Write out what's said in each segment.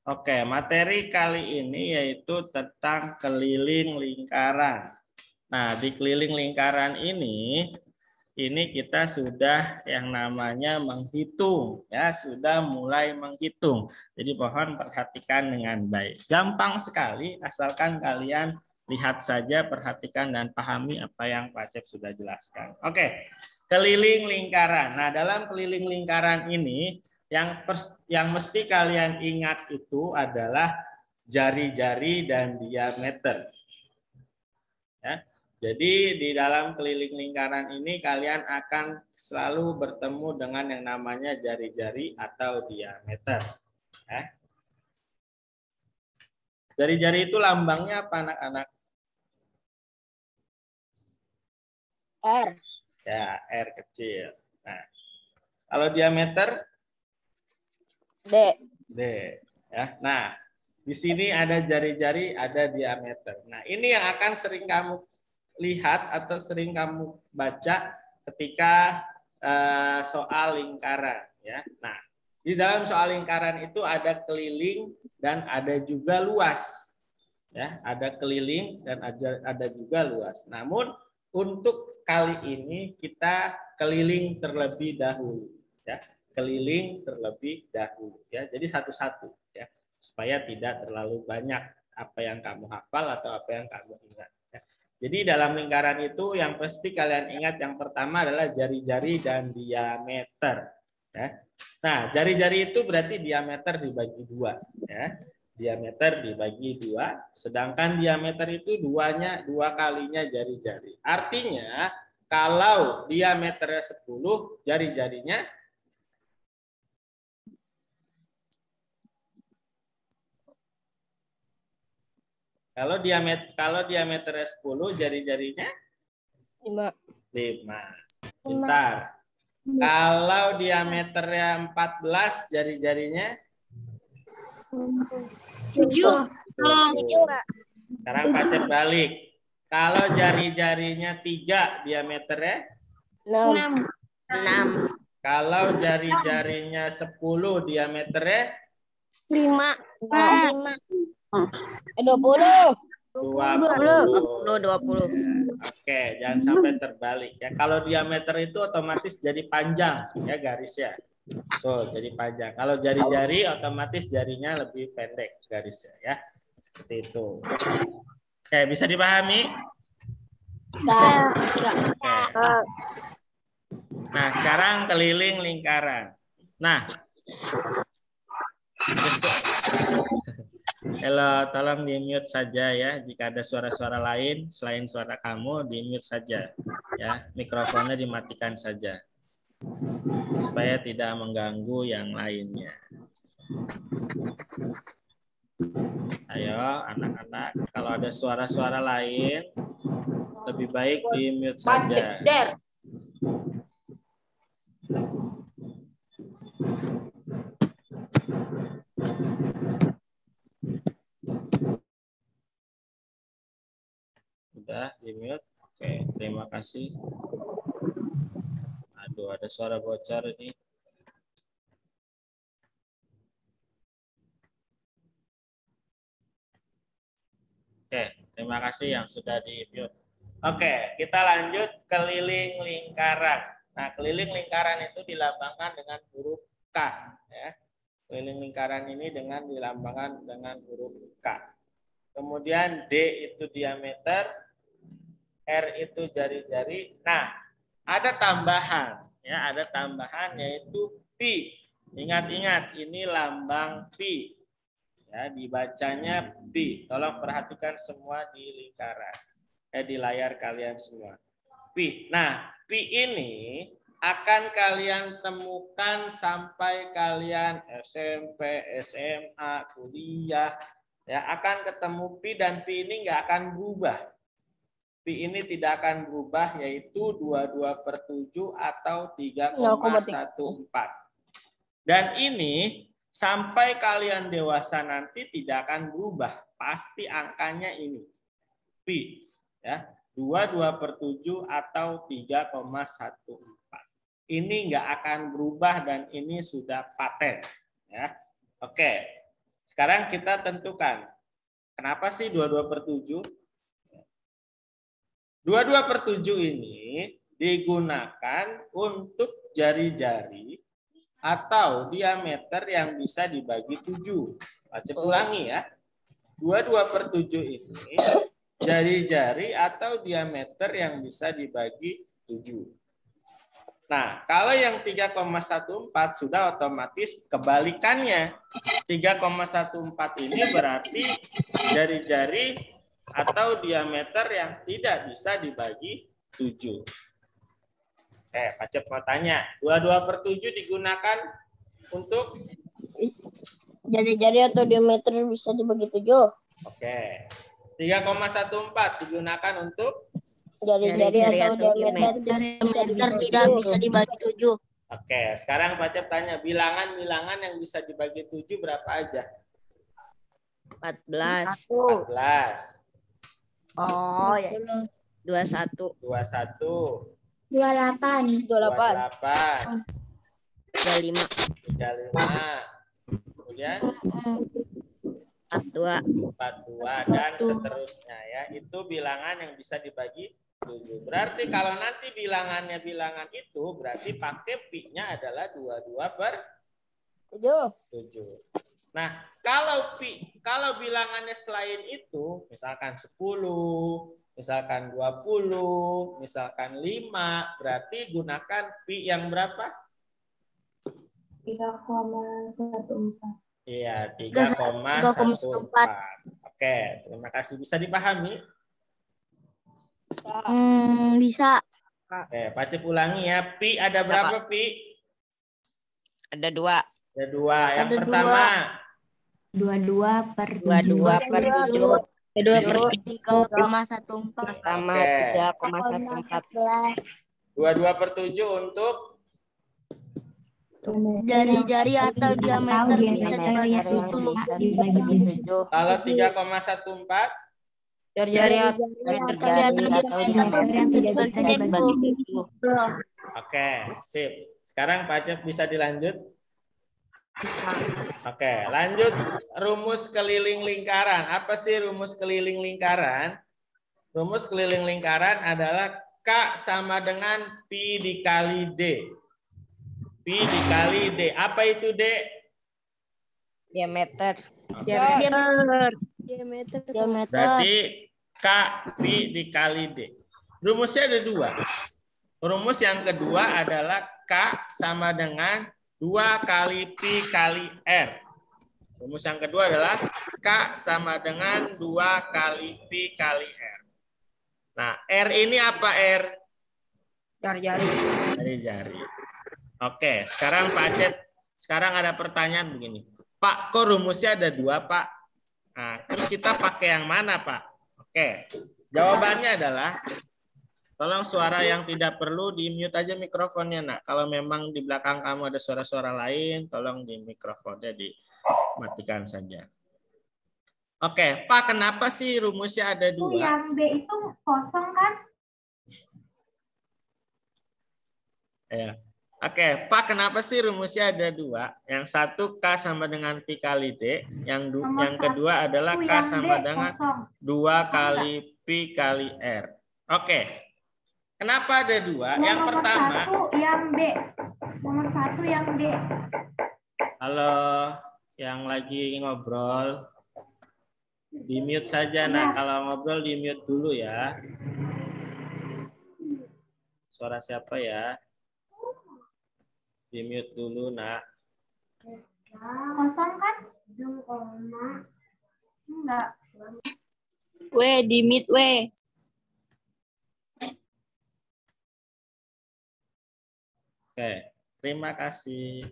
Oke, materi kali ini yaitu tentang keliling lingkaran. Nah, di keliling lingkaran ini kita sudah yang namanya menghitung, ya, sudah mulai menghitung. Jadi mohon perhatikan dengan baik. Gampang sekali, asalkan kalian lihat saja, perhatikan dan pahami apa yang Pak Cep sudah jelaskan. Oke, keliling lingkaran. Nah, dalam keliling lingkaran ini yang mesti kalian ingat itu adalah jari-jari dan diameter. Ya. Jadi di dalam keliling lingkaran ini kalian akan selalu bertemu dengan yang namanya jari-jari atau diameter. Ya. Jari-jari itu lambangnya apa anak-anak? R. Ya, R kecil. Nah, kalau diameter? D. D. Ya. Nah, di sini ada jari-jari, ada diameter. Nah, ini yang akan sering kamu lihat atau sering kamu baca ketika soal lingkaran. Ya. Nah, di dalam soal lingkaran itu ada keliling dan ada juga luas. Ya, ada keliling dan ada juga luas. Namun untuk kali ini kita keliling terlebih dahulu. Ya. Keliling terlebih dahulu, ya. Jadi satu-satu, ya, supaya tidak terlalu banyak apa yang kamu hafal atau apa yang kamu ingat, ya. Jadi dalam lingkaran itu yang pasti kalian ingat yang pertama adalah jari-jari dan diameter, ya. Nah, jari-jari itu berarti diameter dibagi dua, ya. Diameter dibagi dua, sedangkan diameter itu dua kalinya jari-jari. Artinya kalau diameternya 10, jari-jarinya kalau diameternya 10, jari-jarinya 5. 5. Bentar. Kalau diameternya 14, jari-jarinya 7. 7. Sekarang Pak Cep balik. Kalau jari-jarinya 3, diameternya 6. Kalau jari-jarinya 10, diameternya 5. 20. 20. Oke, jangan sampai terbalik, ya. Kalau diameter itu otomatis jadi panjang, ya, garisnya. Tuh, jadi panjang. Kalau jari-jari otomatis jarinya lebih pendek garisnya, ya. Seperti itu. Oke, bisa dipahami? Oke. Nah, sekarang keliling lingkaran. Nah, Halo, tolong di-mute saja, ya. Jika ada suara-suara lain selain suara kamu, di-mute saja, ya. Mikrofonnya dimatikan saja supaya tidak mengganggu yang lainnya. Ayo, anak-anak, kalau ada suara-suara lain lebih baik di-mute saja. Sudah di-mute? Oke, terima kasih. Aduh, ada suara bocor ini. Oke, terima kasih yang sudah di-mute. Oke, kita lanjut keliling lingkaran. Nah, keliling lingkaran itu dilambangkan dengan huruf K, ya. Keliling lingkaran ini dilambangkan dengan huruf K. Kemudian D itu diameter, R itu jari-jari. Nah, ada tambahan, ya, ada tambahan yaitu pi. Ingat-ingat, ini lambang pi. Ya, dibacanya pi. Tolong perhatikan semua di lingkaran. Di layar kalian semua. Pi. Nah, pi ini akan kalian temukan sampai kalian SMP, SMA, kuliah, ya, akan ketemu pi, dan pi ini nggak akan berubah. Pi ini tidak akan berubah, yaitu 22/7 atau 3,14. Dan ini sampai kalian dewasa nanti tidak akan berubah. Pasti angkanya ini. Pi. Ya, 22/7 atau 3,14. Ini nggak akan berubah dan ini sudah paten. Ya. Oke. Sekarang kita tentukan. Kenapa sih 22/7? 22/7 ini digunakan untuk jari-jari atau diameter yang bisa dibagi 7. Baca ulangi ya. 22/7 ini jari-jari atau diameter yang bisa dibagi 7. Nah, kalau yang 3,14 sudah otomatis kebalikannya. 3,14 ini berarti jari-jari atau diameter yang tidak bisa dibagi 7. Pacet mau tanya, 22/7 digunakan untuk Jari-jari atau diameter bisa dibagi 7. Oke. 3,14 digunakan untuk Jari-jari atau diameter tidak bisa dibagi 7. Oke, sekarang Pak Cep tanya bilangan-bilangan yang bisa dibagi 7 berapa aja? 14. 14. Oh ya. 21. 21. 28. 28. 35. 35. Kemudian 42. 42 dan seterusnya ya. Itu bilangan yang bisa dibagi 7. Berarti kalau nanti bilangannya bilangan itu berarti pakai pi-nya adalah 22/7. Nah, kalau bilangannya selain itu, misalkan 10, misalkan 20, misalkan 5, berarti gunakan pi yang berapa? 3,14. Iya, 3,14. Oke, terima kasih. Bisa dipahami? Bisa. Oke, Pak Cep ulangi ya. Pi ada berapa, Pi? Ada 2. Ada 2. Yang Ada pertama 22/7. 3,14. Sama Oke. 3,14. 22/7 untuk Jari-jari atau diameter bisa dibagi 7. kalau 3,14 Jari atau diameter bisa dibagi 7. Oke, sip. Sekarang Pak Cep bisa dilanjut? Oke, lanjut rumus keliling lingkaran. Apa sih rumus keliling lingkaran? Rumus keliling lingkaran adalah K sama dengan Pi dikali D. Pi dikali D. Apa itu D? Diameter. Diameter. Berarti K Pi dikali D. Rumusnya ada 2. Rumus yang kedua adalah K sama dengan 2 kali Pi kali R. Rumus yang kedua adalah K sama dengan 2 kali Pi kali R. Nah, R ini apa R? Jari-jari. Jari-jari. Oke, sekarang Pak Acet, sekarang ada pertanyaan begini. Pak, kok rumusnya ada 2, Pak? Nah, terus kita pakai yang mana, Pak? Oke, jawabannya adalah, tolong suara yang tidak perlu di-mute aja mikrofonnya, nak. Kalau memang di belakang kamu ada suara-suara lain, tolong di mikrofonnya dimatikan saja. Oke, Pak, kenapa sih rumusnya ada 2? Yang B itu kosong kan? Ya. Oke, Pak, kenapa sih rumusnya ada 2? Yang satu K sama dengan Pi kali D, yang kedua adalah K sama dengan 2 kali Pi kali R. Oke, kenapa ada 2? Yang pertama, Yang B. Nomor 1 yang D. halo, yang lagi ngobrol, di-mute saja, nah. Kalau ngobrol di-mute dulu ya. Suara siapa ya? Di-mute dulu, nak. Kosong kan? Enggak. di mute Oke, terima kasih.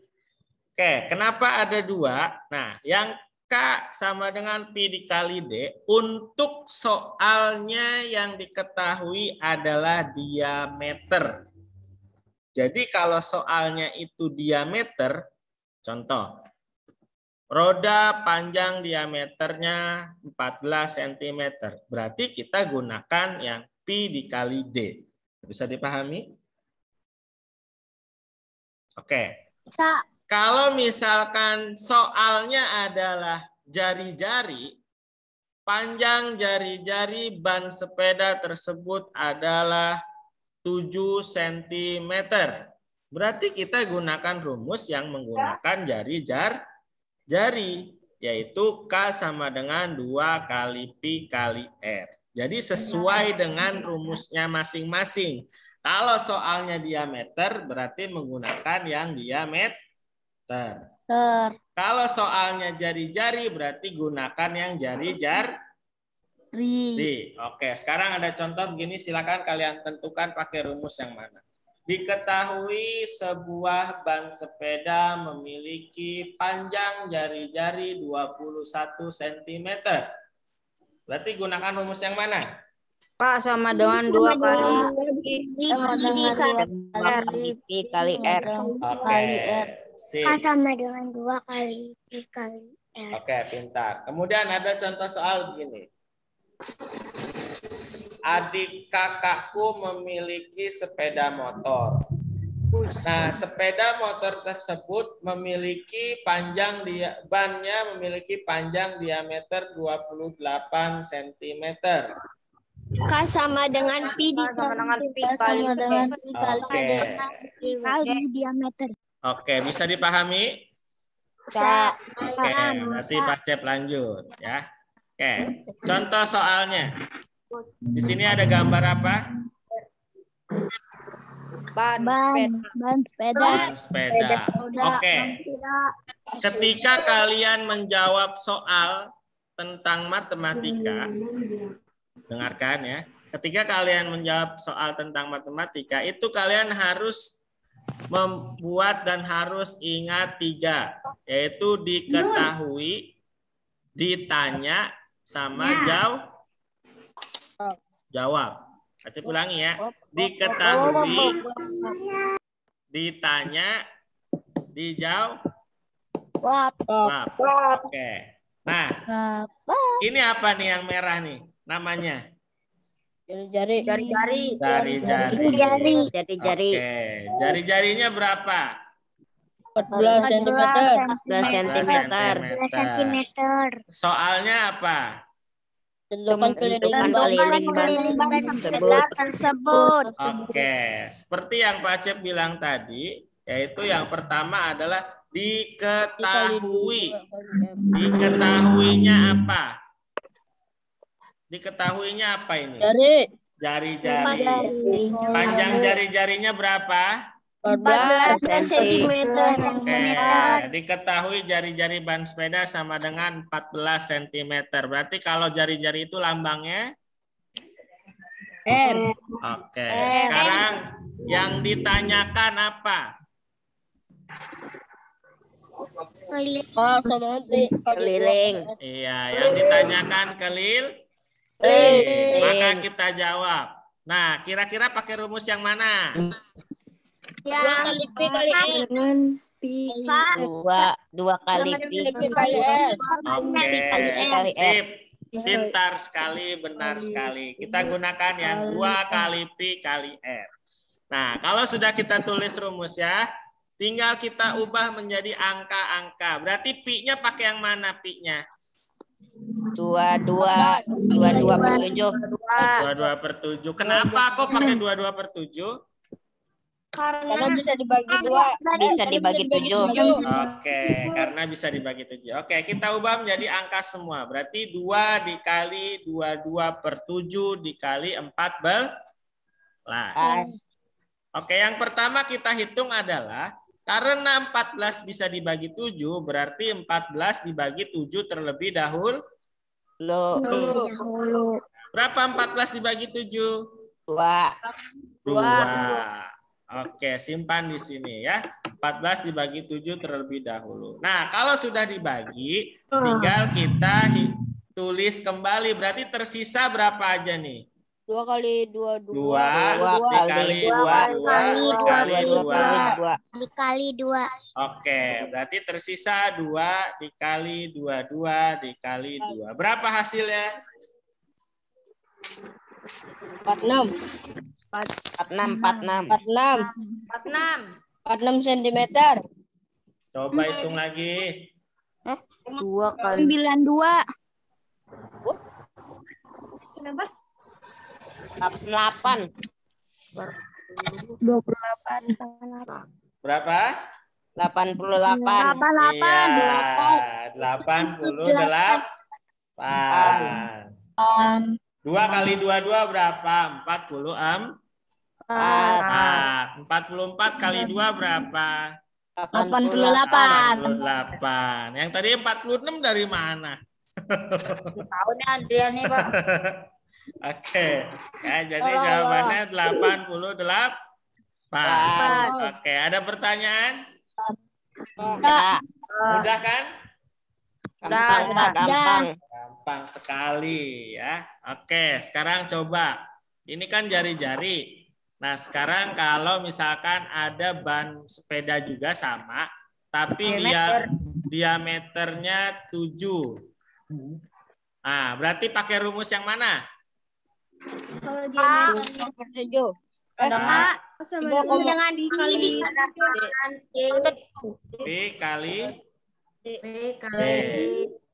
Oke, kenapa ada 2? Nah, yang K sama dengan Pi dikali D, untuk soalnya yang diketahui adalah diameter. Jadi kalau soalnya itu diameter, contoh, roda panjang diameternya 14 cm. Berarti kita gunakan yang Pi dikali D. Bisa dipahami? Oke. Bisa. Kalau misalkan soalnya adalah jari-jari, panjang jari-jari ban sepeda tersebut adalah 7 cm. Berarti kita gunakan rumus yang menggunakan jari, yaitu K sama dengan 2 kali Pi kali R. Jadi sesuai dengan rumusnya masing-masing. Kalau soalnya diameter, berarti menggunakan yang diameter. Kalau soalnya jari-jari, berarti gunakan yang jari-jari. Oke, sekarang ada contoh begini, silakan kalian tentukan pakai rumus yang mana. Diketahui sebuah ban sepeda memiliki panjang jari-jari 21 cm. Berarti gunakan rumus yang mana? K sama dengan 2 kali Pi kali R. Oke, sip. K sama dengan 2 kali Pi kali R. Oke, pintar. Kemudian ada contoh soal begini. Adik kakakku memiliki sepeda motor. Nah, sepeda motor tersebut memiliki bannya memiliki panjang diameter 28 cm. K sama dengan Pi kali diameter. Oke, bisa dipahami? Bisa. Oke, berarti Pak Cep lanjut ya. Oke, contoh soalnya. Di sini ada gambar apa? Ban sepeda. Ban sepeda. Oke. Ketika kalian menjawab soal tentang matematika, dengarkan ya. Ketika kalian menjawab soal tentang matematika, itu kalian harus membuat dan harus ingat 3, yaitu diketahui, ditanya, sama jawab. Baca ulangi ya. Diketahui, ditanya, dijawab. Oke. Nah, ini apa nih yang merah nih namanya? Jari-jari. Oke. Jari-jarinya berapa? 14 cm. Soalnya apa? Tentukan keliling ban tersebut. Oke, seperti yang Pak Cep bilang tadi, yaitu yang pertama adalah diketahui. Diketahuinya apa? Diketahuinya apa ini? Jari-jari. Panjang jari-jarinya berapa? 14 cm. Oke, diketahui jari-jari ban sepeda sama dengan 14 cm. Berarti kalau jari-jari itu lambangnya? R. Oke, sekarang yang ditanyakan apa? Keliling. Iya, yang ditanyakan keliling. Maka kita jawab. Nah, kira-kira pakai rumus yang mana? 2 kali Pi kali R. Oke, sip. Pintar sekali, benar sekali. Kita gunakan yang 2 kali Pi kali R. Nah, kalau sudah kita tulis rumus ya, tinggal kita ubah menjadi angka-angka. Berarti Pi-nya pakai yang mana Pi-nya? 22/7. Kenapa kok pakai 22/7? Karena bisa dibagi 7. Oke, karena bisa dibagi 7. Oke, kita ubah menjadi angka semua. Berarti 2 dikali 22/7 dikali 14. Oke, yang pertama kita hitung adalah karena 14 bisa dibagi 7, berarti 14 dibagi 7 terlebih dahulu. Berapa 14 dibagi 7? 2. Oke, simpan di sini ya. 14 dibagi 7 terlebih dahulu. Nah, kalau sudah dibagi, tinggal kita tulis kembali. Berarti tersisa berapa aja nih? 2 kali 2 dikali 2 dikali 2. Oke, berarti tersisa 2 dikali 2 dikali 2. Berapa hasilnya? 46 cm. Coba hitung lagi. 2 kali 92. 8. 28. Berapa? 88. 88. Iya, 88. 2 kali 22 berapa? 44. 44 kali 2 berapa? 88. 88. Yang tadi 46 dari mana? Tahu nih Adrian nih, Pak. Oke. Ya, jadi jawabannya 88. Oke, ada pertanyaan? Mudah kan? Gampang. Gampang sekali ya. Oke, sekarang coba. Ini kan jari-jari. Nah, sekarang kalau misalkan ada ban sepeda juga sama, tapi dia diameternya 7. Nah, berarti pakai rumus yang mana? Kalau dia Nah, sama dengan dikali P kali D.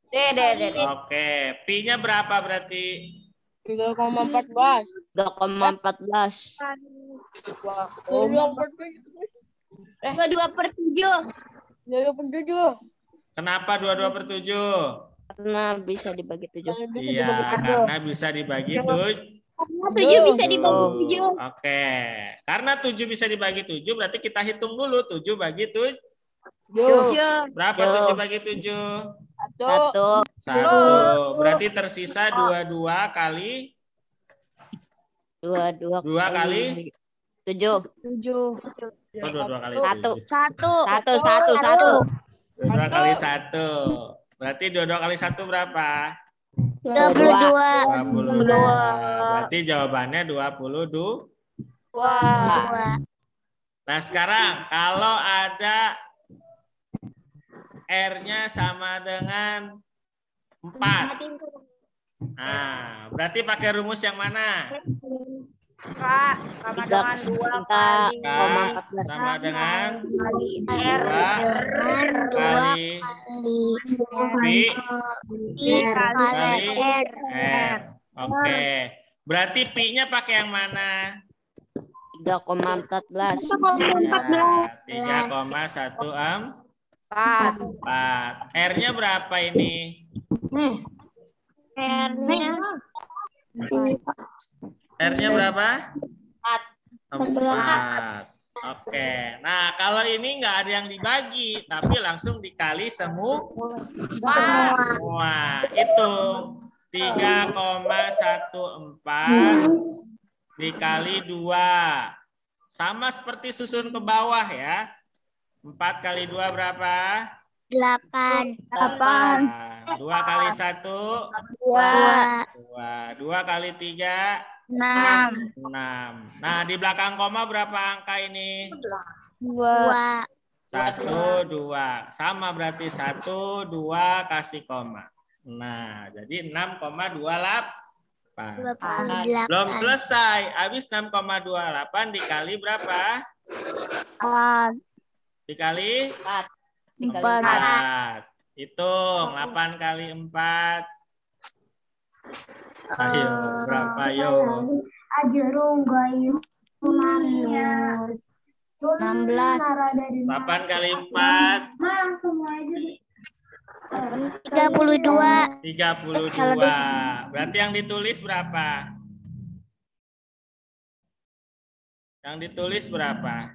D. Oke, Pi-nya berapa berarti? 3,14. 2,14. 22/7. Kenapa 22/7? Karena bisa dibagi 7. Iya, karena bisa dibagi 7. 7 bisa dibagi 7. Oke, karena 7 bisa dibagi 7, berarti kita hitung dulu 7 bagi 7. 7. Berapa 7 bagi 7? 1. 1. Berarti tersisa 22 kali 2 kali 7. 7. Oh, 22 kali 7. 1. 22 kali 1. Berarti 22 kali 1 berapa? 22. 22. Berarti jawabannya 22. Nah, sekarang kalau ada R-nya sama dengan 4. Nah, berarti pakai rumus yang mana? Sama dengan 2 kali K sama dengan 2 kali Pi kali R. Oke. Berarti Pi-nya pakai yang mana? 3,14. 3,14. 4. R-nya berapa ini? R-nya berapa? 4. Oke. Nah, kalau ini nggak ada yang dibagi, tapi langsung dikali semua. Hitung. 3,14 dikali 2. Sama seperti susun ke bawah ya. 4 kali 2 berapa? 8. 2 kali 1? 2. 2 kali 3? 6. 6. Nah, di belakang koma berapa angka ini? 2. 1, 2. Sama berarti 1, 2 kasih koma. Nah, jadi 6,28. Belum selesai. Habis 6,28 dikali berapa? 4. Dikali 4. 4. Hitung 8 kali 4. Ayo, berapa yo? 16. 8 kali 4. 32. 32. Berarti yang ditulis berapa? Yang ditulis berapa?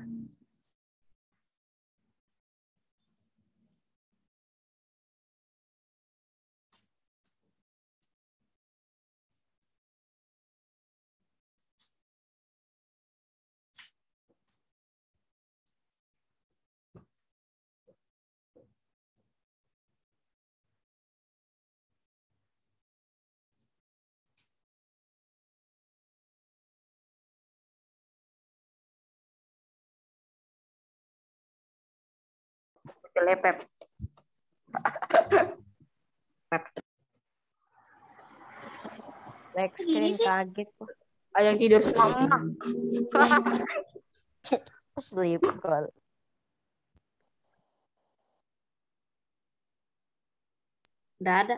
Lepep. Like screen kaget. Ada yang tidur sama emak. Sleep call. Udah ada.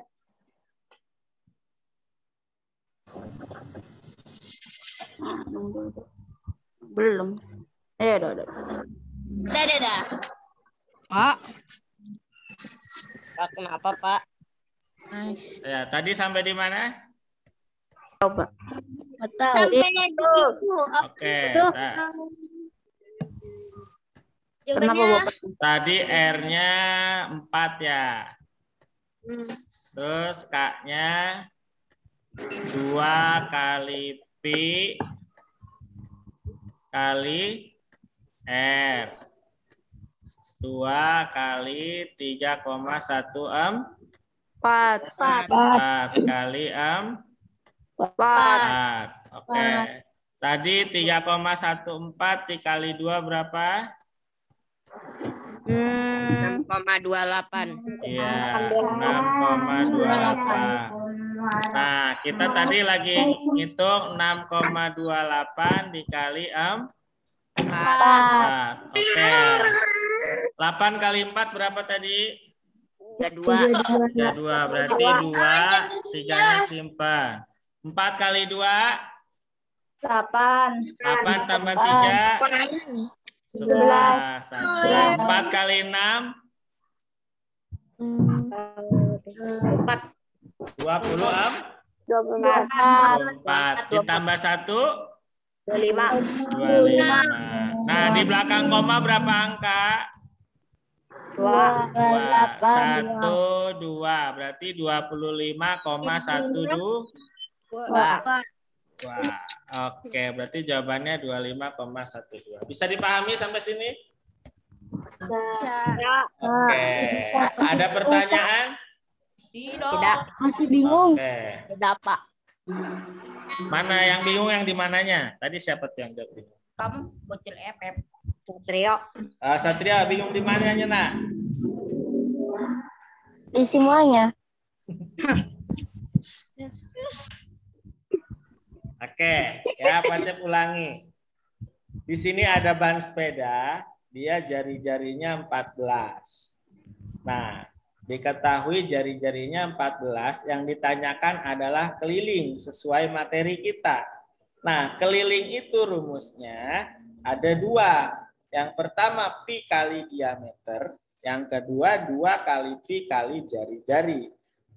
Belum. Udah. Dah. Pak. Pak, kenapa, Pak? Ya, tadi sampai di mana? Coba. Sampai di itu. Oke. Kenapa, Jawabannya Bapak? Tadi R-nya 4 ya. Terus K-nya 2 kali P kali R. 2 kali 3,14 4 kali 4. Oke. Tadi 3,14 dikali 2 berapa? 6,28. Iya, 6,28. Nah, kita tadi lagi ngitung 6,28 dikali 4. Oke. 8 kali 4 berapa tadi? 2. Ya 2, berarti 2, 3-nya simpan. 4 kali 2, 8 tambah 3, 11. 4 kali 6, 24. Ditambah 1, 25. Nah, di belakang koma berapa angka? 2. 1, 2. Berarti 25,12. Oke, berarti jawabannya 25,12. Bisa dipahami sampai sini? Oke. Ada pertanyaan? Tidak. masih bingung. Oke. Tidak, Pak. Mana yang bingung yang di mananya? Tadi siapa tuh yang bingung? Kamu bocil FF. Satrio. Satria bingung di mananya, Nak? Di semuanya. Oke, ya Pacep ulangi. Di sini ada ban sepeda, dia jari-jarinya 14. Nah, diketahui jari-jarinya 14, yang ditanyakan adalah keliling sesuai materi kita. Nah, keliling itu rumusnya ada 2. Yang pertama pi kali diameter, yang kedua 2 kali pi kali jari-jari.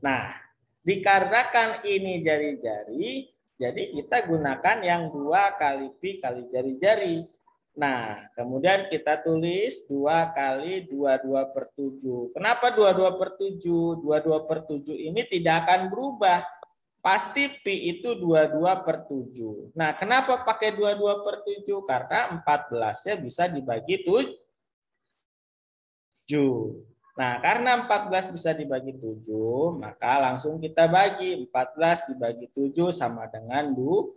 Nah, dikarenakan ini jari-jari, jadi kita gunakan yang 2 kali pi kali jari-jari. Nah, kemudian kita tulis 2 kali 22/7. Kenapa 22/7? 22/7 ini tidak akan berubah. Pasti pi itu 22/7. Nah, kenapa pakai 22/7? Karena 14-nya bisa dibagi 7. Nah, karena 14 bisa dibagi 7, maka langsung kita bagi. 14 dibagi 7 sama dengan 2.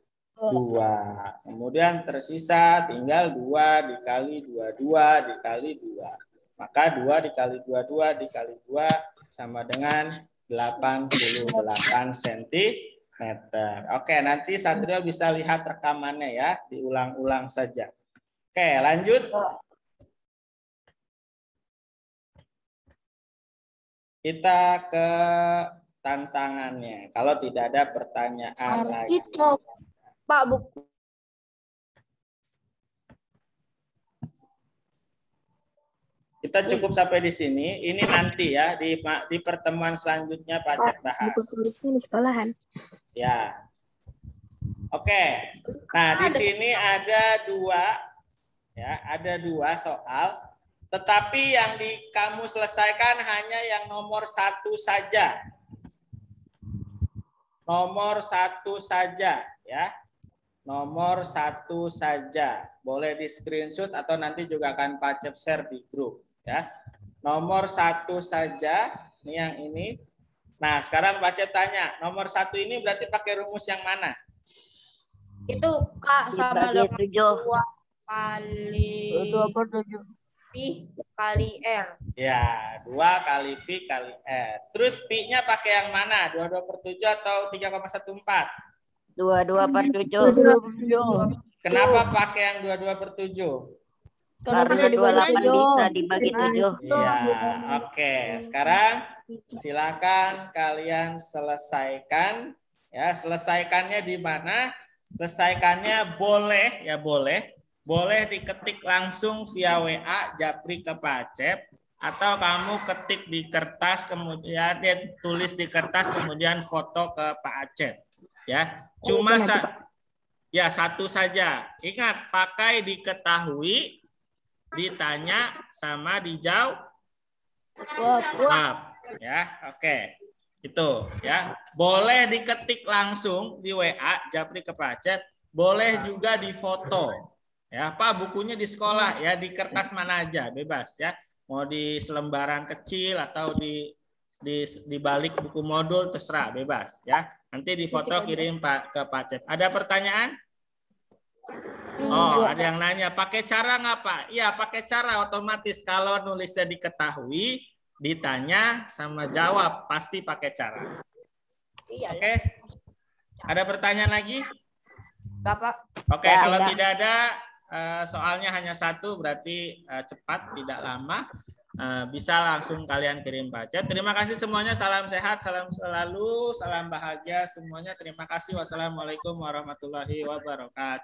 Kemudian tersisa tinggal 2 dikali 22 dikali 2. Maka 2 dikali 22 dikali 2 sama dengan 88 cm. Oke, nanti Satrio bisa lihat rekamannya ya, diulang-ulang saja. Oke, lanjut. Kita ke tantangannya. Kalau tidak ada pertanyaan lagi. Pak, buku. Kita cukup sampai di sini. Ini nanti ya di pertemuan selanjutnya Pak Cek bahas. Di sekolahan. Ya. Oke. Nah, di sini ada 2 soal. Tetapi yang kamu selesaikan hanya yang nomor 1 saja. Nomor 1 saja ya. Nomor 1 saja. Boleh di screenshot atau nanti juga akan Pak Cep share di grup ya. Nomor 1 saja. Ini yang ini. Nah, sekarang Pak Cep tanya, nomor 1 ini berarti pakai rumus yang mana? Itu Kak sama dengan 7. 2 kali 2/7. pi kali R. Ya, 2 kali pi kali R. Terus pi-nya pakai yang mana? 22/7 atau 3,14? 2/7. Kenapa pakai yang 22/7? Karena 28 bisa dibagi 7. Iya, oke. Sekarang silakan kalian selesaikan. Ya, selesaikannya di mana? Selesaikannya boleh ya boleh diketik langsung via WA Japri ke Pak Acep, atau kamu ketik di kertas kemudian tulis di kertas kemudian foto ke Pak Acep. Ya, cuma ya satu saja. Ingat, pakai diketahui, ditanya sama dijawab. Ya, oke. Itu ya. Boleh diketik langsung di WA Japri ke Pak Acep, boleh juga difoto. Ya, Pak, bukunya di sekolah ya, di kertas mana aja, bebas ya. Mau di selembaran kecil atau di balik buku modul terserah, bebas ya. Nanti difoto kirim ke Pak Acep. Ada pertanyaan? Oh, ada yang nanya, pakai cara nggak Pak? Iya, pakai cara otomatis. Kalau nulisnya diketahui, ditanya sama jawab, pasti pakai cara. Oke. Ada pertanyaan lagi? Enggak, Pak. Oke, kalau tidak ada, soalnya hanya satu, berarti cepat, tidak lama. Bisa langsung kalian kirim baca. Terima kasih semuanya. Salam sehat, salam selalu, salam bahagia semuanya. Terima kasih. Wassalamualaikum warahmatullahi wabarakatuh.